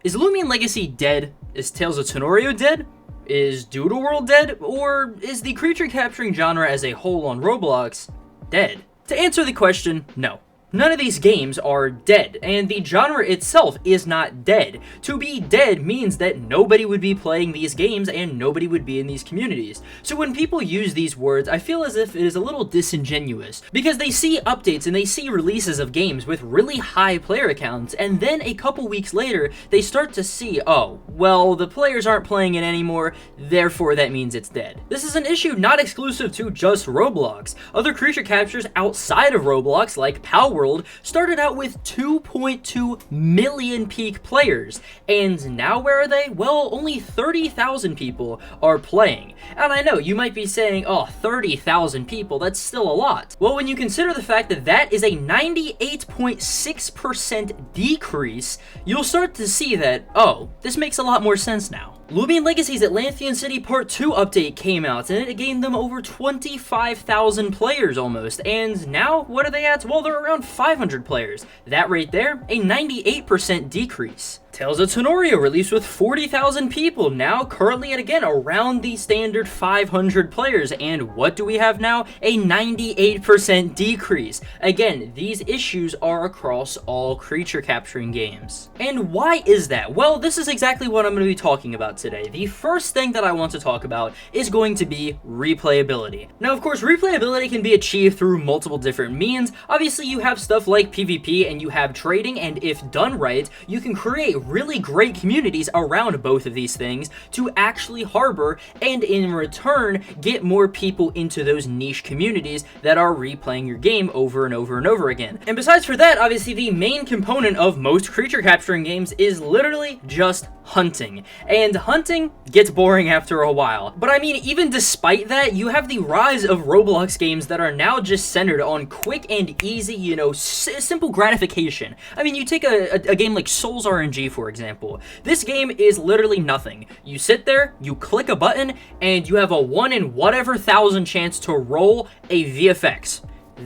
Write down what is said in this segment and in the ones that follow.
Is Lumion Legacy dead? Is Tales of Tenorio dead? Is Doodle World dead? Or is the creature capturing genre as a whole on Roblox dead? To answer the question, no. None of these games are dead, and the genre itself is not dead. To be dead means that nobody would be playing these games and nobody would be in these communities. So when people use these words, I feel as if it is a little disingenuous, because they see updates and they see releases of games with really high player counts, and then a couple weeks later, they start to see, oh, well, the players aren't playing it anymore, therefore that means it's dead. This is an issue not exclusive to just Roblox. Other creature captures outside of Roblox, like Power World, started out with 2.2 million peak players, and now where are they? Well, only 30,000 people are playing. And I know, you might be saying, oh, 30,000 people, that's still a lot. Well, when you consider the fact that that is a 98.6% decrease, you'll start to see that, oh, this makes a lot more sense now. Lumion Legacy's Atlantean City Part 2 update came out, and it gained them over 25,000 players almost, and now, what are they at? Well, they're around 500 players. That right there, a 98% decrease. Tales of Tenorio released with 40,000 people, now currently at, again, around the standard 500 players, and what do we have now? A 98% decrease. Again, these issues are across all creature capturing games. And why is that? Well, this is exactly what I'm going to be talking about today. The first thing that I want to talk about is going to be replayability. Now, of course, replayability can be achieved through multiple different means. Obviously, you have stuff like PvP and you have trading, and if done right, you can create really great communities around both of these things to actually harbor and in return get more people into those niche communities that are replaying your game over and over and over again. And besides for that, obviously the main component of most creature capturing games is literally just hunting. And hunting gets boring after a while. But I mean, even despite that, you have the rise of Roblox games that are now just centered on quick and easy, you know, simple gratification. I mean, you take a game like Souls RNG, for example. This game is literally nothing. You sit there, you click a button, and you have a 1 in whatever thousand chance to roll a VFX.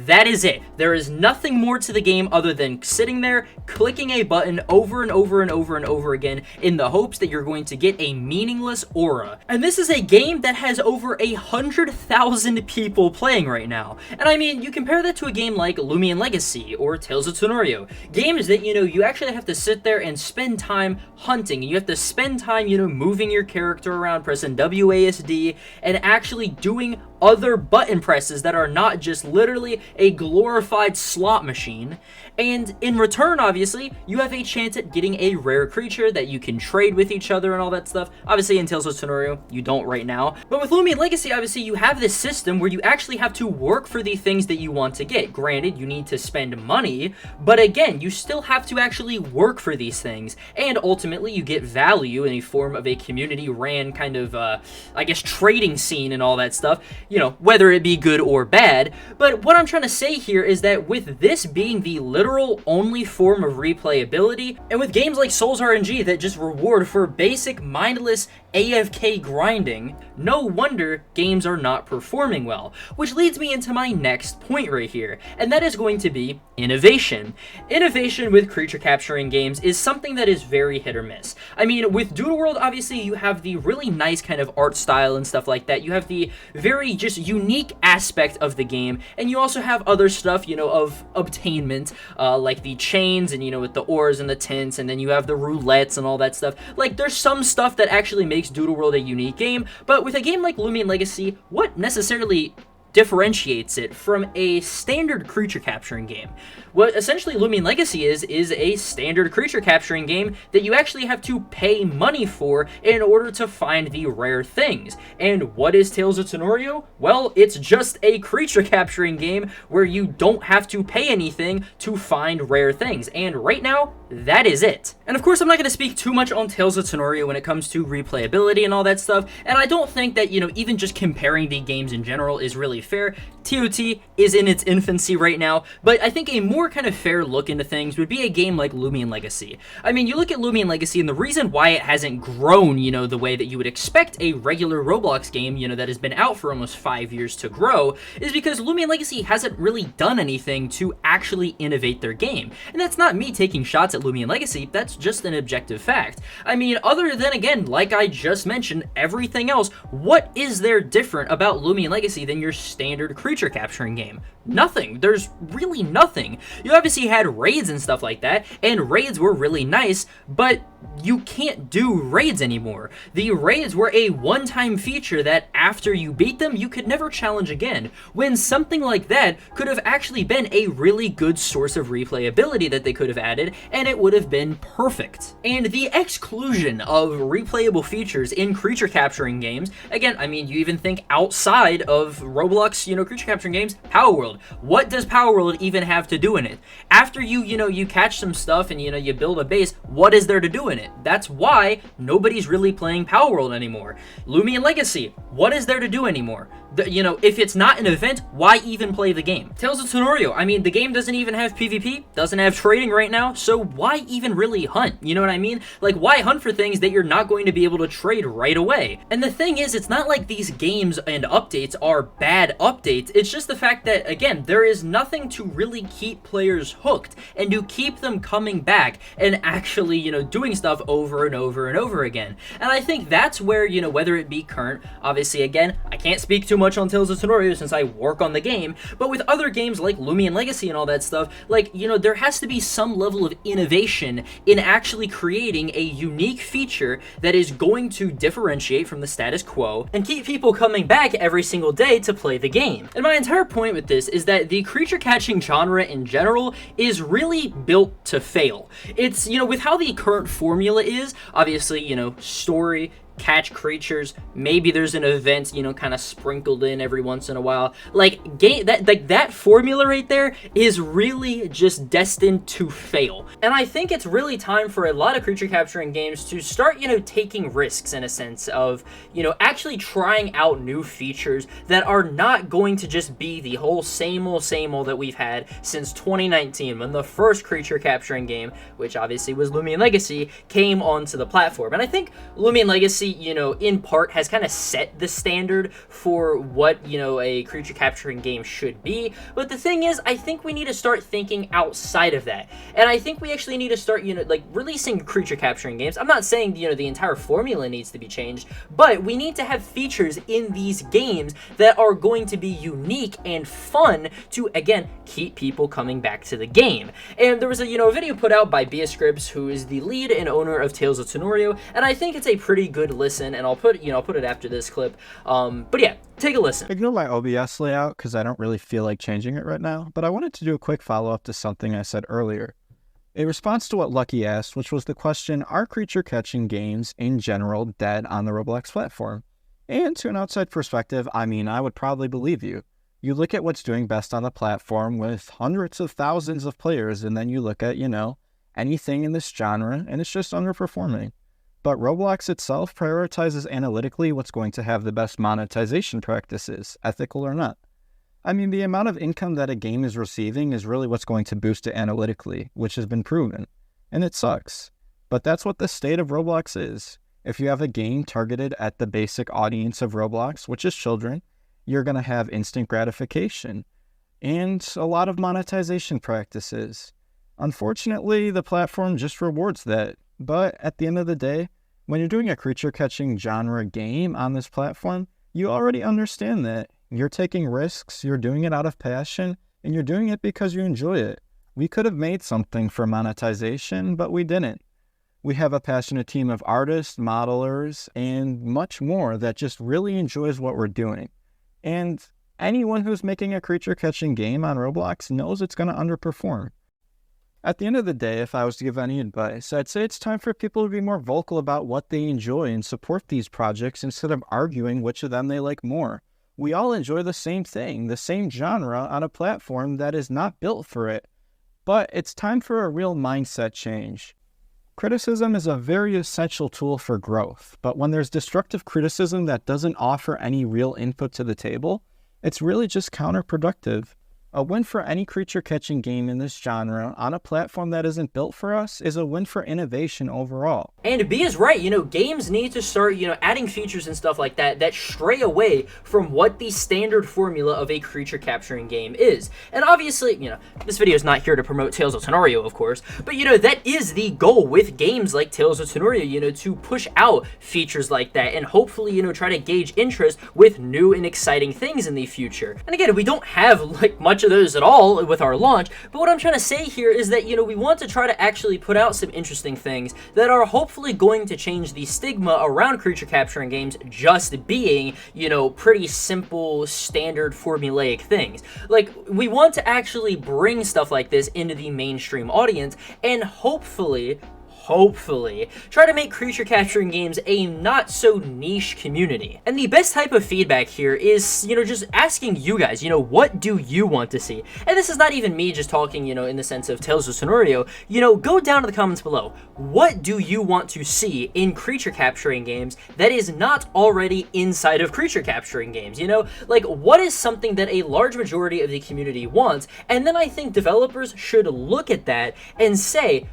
That is it. There is nothing more to the game other than sitting there, clicking a button over and over and over and over again in the hopes that you're going to get a meaningless aura. And this is a game that has over 100,000 people playing right now. And I mean, you compare that to a game like Lumion Legacy or Tales of Tenorio. Games that, you know, you actually have to sit there and spend time hunting. You have to spend time, you know, moving your character around, pressing WASD, and actually doing other button presses that are not just literally a glorified slot machine. And in return, obviously, you have a chance at getting a rare creature that you can trade with each other and all that stuff. Obviously, in Tales of Tenorio, you don't right now. But with Lumion Legacy, obviously, you have this system where you actually have to work for the things that you want to get. Granted, you need to spend money, but again, you still have to actually work for these things. And ultimately, you get value in the form of a community-ran kind of, I guess, trading scene and all that stuff. You know, whether it be good or bad. But what I'm trying to say here is that with this being the literal only form of replayability, and with games like Souls RNG that just reward for basic mindless AFK grinding, no wonder games are not performing well. Which leads me into my next point right here, and that is going to be innovation. Innovation with creature capturing games is something that is very hit or miss. I mean, with Doodle World, obviously you have the really nice kind of art style and stuff like that. You have the very just unique aspect of the game, and you also have other stuff, you know, of obtainment, like the chains and, you know, with the ores and the tints, and then you have the roulettes and all that stuff. Like, there's some stuff that actually makes Doodle World a unique game, but with a game like Lumion Legacy, what necessarily differentiates it from a standard creature capturing game? What essentially Lumion Legacy is a standard creature capturing game that you actually have to pay money for in order to find the rare things. And what is Tales of Tenorio? Well, it's just a creature capturing game where you don't have to pay anything to find rare things. And right now, that is it. And of course, I'm not going to speak too much on Tales of Tenorio when it comes to replayability and all that stuff. And I don't think that, you know, even just comparing the games in general is really fair. TOT is in its infancy right now, but I think a more kind of fair look into things would be a game like Lumion Legacy. I mean, you look at Lumion Legacy, and the reason why it hasn't grown, you know, the way that you would expect a regular Roblox game, you know, that has been out for almost 5 years to grow, is because Lumion Legacy hasn't really done anything to actually innovate their game. And that's not me taking shots at Lumion Legacy, that's just an objective fact. I mean, other than, again, like I just mentioned, everything else, what is there different about Lumion Legacy than your standard creature capturing game? Nothing. There's really nothing. You obviously had raids and stuff like that, and raids were really nice, but you can't do raids anymore. The raids were a one-time feature that after you beat them, you could never challenge again, when something like that could have actually been a really good source of replayability that they could have added, and it would have been perfect. And the exclusion of replayable features in creature capturing games, again, I mean, you even think outside of Roblox, creature capturing games, Power World. What does Power World even have to do in it? After you catch some stuff and, you build a base, what is there to do in it? That's why nobody's really playing Power World anymore. Lumion Legacy, what is there to do anymore? If it's not an event, why even play the game? Tales of Tenorio, I mean, the game doesn't even have PvP, doesn't have trading right now, so why even really hunt? You know what I mean? Like, why hunt for things that you're not going to be able to trade right away? And the thing is, it's not like these games and updates are bad updates, it's just the fact that, again, there is nothing to really keep players hooked and to keep them coming back and actually, doing stuff over and over and over again. And I think that's where, whether it be current, obviously, again, I can't speak too much on Tales of Tenorio since I work on the game, but with other games like Lumion Legacy and all that stuff, like, there has to be some level of innovation in actually creating a unique feature that is going to differentiate from the status quo and keep people coming back every single day to play the game. And my entire point with this is that the creature catching genre in general is really built to fail. It's, with how the current formula is, obviously, story, catch creatures, maybe there's an event, kind of sprinkled in every once in a while. Like, that formula right there is really just destined to fail. And I think it's really time for a lot of creature capturing games to start, taking risks in a sense of, actually trying out new features that are not going to just be the whole same old that we've had since 2019 when the first creature capturing game, which obviously was Lumion Legacy, came onto the platform. And I think Lumion Legacy, in part has kind of set the standard for what, a creature capturing game should be. But the thing is, I think we need to start thinking outside of that. And I think we actually need to start, releasing creature capturing games. I'm not saying, the entire formula needs to be changed, but we need to have features in these games that are going to be unique and fun to, again, keep people coming back to the game. And there was a, video put out by Scripps, who is the lead and owner of Tales of Tenorio, and I think it's a pretty good listen, and I'll put it after this clip. But yeah, take a listen. Ignore my OBS layout because I don't really feel like changing it right now, but I wanted to do a quick follow-up to something I said earlier. In response to what Lucky asked, which was the question, are creature catching games in general dead on the Roblox platform? And to an outside perspective, I mean, I would probably believe you. You look at what's doing best on the platform with hundreds of thousands of players, and then you look at, anything in this genre, and it's just underperforming. But Roblox itself prioritizes analytically what's going to have the best monetization practices, ethical or not. I mean, the amount of income that a game is receiving is really what's going to boost it analytically, which has been proven. And it sucks. But that's what the state of Roblox is. If you have a game targeted at the basic audience of Roblox, which is children, you're going to have instant gratification and a lot of monetization practices. Unfortunately, the platform just rewards that. But at the end of the day, when you're doing a creature-catching genre game on this platform, you already understand that. You're taking risks, you're doing it out of passion, and you're doing it because you enjoy it. We could have made something for monetization, but we didn't. We have a passionate team of artists, modelers, and much more that just really enjoys what we're doing. And anyone who's making a creature-catching game on Roblox knows it's going to underperform. At the end of the day, if I was to give any advice, I'd say it's time for people to be more vocal about what they enjoy and support these projects instead of arguing which of them they like more. We all enjoy the same thing, the same genre on a platform that is not built for it. But it's time for a real mindset change. Criticism is a very essential tool for growth, but when there's destructive criticism that doesn't offer any real input to the table, it's really just counterproductive. A win for any creature-catching game in this genre on a platform that isn't built for us is a win for innovation overall. And B is right, games need to start, adding features and stuff like that that stray away from what the standard formula of a creature capturing game is. And obviously, this video is not here to promote Tales of Tenario, of course, but that is the goal with games like Tales of Tenario, to push out features like that and hopefully, try to gauge interest with new and exciting things in the future. And again, we don't have like much of those at all with our launch, but what I'm trying to say here is that we want to try to actually put out some interesting things that are hopefully going to change the stigma around creature capturing games just being pretty simple standard formulaic things. Like, we want to actually bring stuff like this into the mainstream audience and hopefully try to make creature capturing games a not so niche community. And the best type of feedback here is, just asking you guys, what do you want to see? And this is not even me just talking, in the sense of Tales of Tenario, go down to the comments below. What do you want to see in creature capturing games that is not already inside of creature capturing games? Like, what is something that a large majority of the community wants? And then I think developers should look at that and say,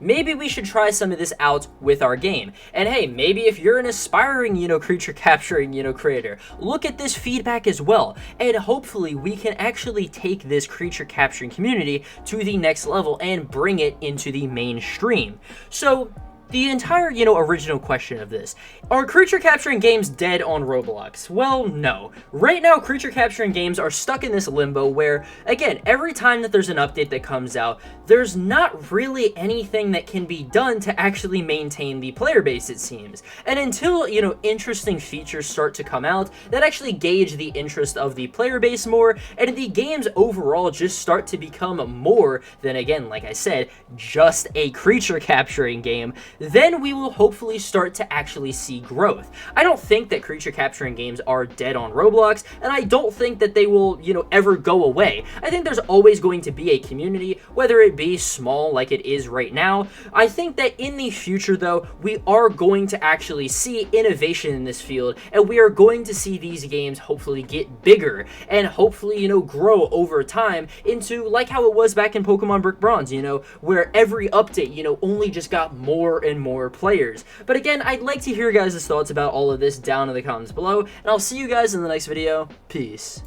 maybe we should try some of this out with our game. And hey, maybe if you're an aspiring, creature capturing, creator, look at this feedback as well. And hopefully we can actually take this creature capturing community to the next level and bring it into the mainstream. So, the entire, original question of this, are creature capturing games dead on Roblox? Well, no. Right now, creature capturing games are stuck in this limbo where, again, every time that there's an update that comes out, there's not really anything that can be done to actually maintain the player base, it seems. And until, interesting features start to come out that actually gauge the interest of the player base more, and the games overall just start to become more than, again, like I said, just a creature capturing game, then we will hopefully start to actually see growth. I don't think that creature capturing games are dead on Roblox, and I don't think that they will, ever go away. I think there's always going to be a community, whether it be small like it is right now. I think that in the future, though, we are going to actually see innovation in this field, and we are going to see these games hopefully get bigger, and hopefully, grow over time into like how it was back in Pokemon Brick Bronze, where every update, only just got more and more players. But again, I'd like to hear your guys' thoughts about all of this down in the comments below, and I'll see you guys in the next video. Peace.